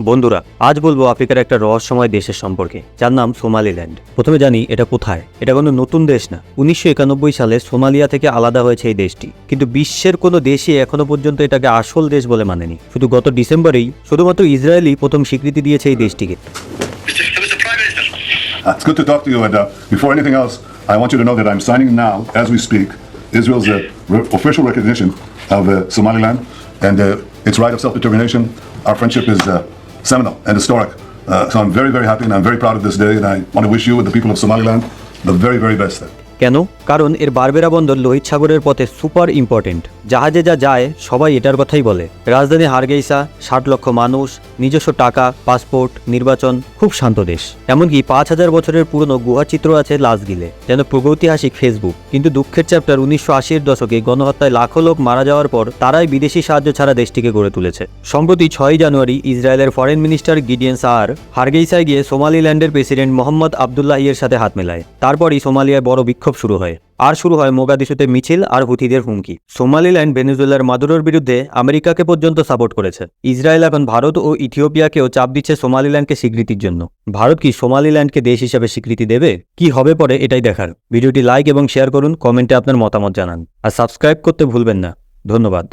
বন্ধুরা, আজ বলবো আফ্রিকার একটা রহস্যময় দেশের সম্পর্কে, যার নাম সোমালিল্যান্ড। প্রথমে জানি এটা কোথায়। এটা কোনো নতুন দেশ না। 1991 সালে সোমালিয়া থেকে আলাদা হয়েছে এই দেশটি, কিন্তু বিশ্বের কোনো দেশই এখনো পর্যন্ত এটাকে আসল দেশ বলে মানেনি। শুধু গত ডিসেম্বরেই শুধুমাত্র ইসরায়েলই প্রথম স্বীকৃতি দিয়েছে এই দেশটিকে। Mr. Prime Minister. It's good to talk to you, and before anything else, I want you to know that I'm signing now, as we speak, Israel's official recognition of Somaliland and its right of self-determination. Our friendship is seminal and historic, so I'm very, very happy and I'm very proud of this day, and I want to wish you and the people of Somaliland the very, very best. কেন? কারণ এর বারবেরা বন্দর লোহিত সাগরের পথে super important. জাহাজে যা যায় সবাই এটার কথাই বলে। রাজধানী হারগেইসা, 60 লক্ষ মানুষ, নিজস্ব টাকা, পাসপোর্ট, নির্বাচন, খুব শান্ত দেশ। এমনকি 5000 বছরের পুরনো গুহাচিত্র আছে লাসগিলে, যেন প্রাগৈতিহাসিক ফেসবুক। কিন্তু দুঃখের চ্যাপ্টার 1980-এর দশকে গণহত্যায় লাখো লোক মারা যাওয়ার পর তারাই বিদেশি সাহায্য ছাড়া দেশটিকে গড়ে তুলেছে। সম্প্রতি 6 জানুয়ারি ইসরায়েলের ফরেন মিনিস্টার গিডিয়ন সাআর হারগেইসায় গিয়ে সোমালিল্যান্ডের প্রেসিডেন্ট মোহাম্মদ আবদুল্লাহিয়ের সাথে হাত মেলায়। তারপরই সোমালিয়ায় বড় বিক্ষোভ শুরু হয়। আর শুরু হয় মোগাদিশুতে মিছিল আর হুথিদের হুমকি। সোমালিল্যান্ড ভেনেজুয়েলার মাদুরোর বিরুদ্ধে আমেরিকাকে পর্যন্ত সাপোর্ট করেছে। ইসরায়েল এখন ভারত ও ইথিওপিয়াকেও চাপ দিচ্ছে সোমালিল্যান্ডকে স্বীকৃতির জন্য। ভারত কি সোমালিল্যান্ডকে দেশ হিসেবে স্বীকৃতি দেবে? কি হবে পরে এটাই দেখার। ভিডিওটি লাইক এবং শেয়ার করুন, কমেন্টে আপনার মতামত জানান, আর সাবস্ক্রাইব করতে ভুলবেন না। ধন্যবাদ।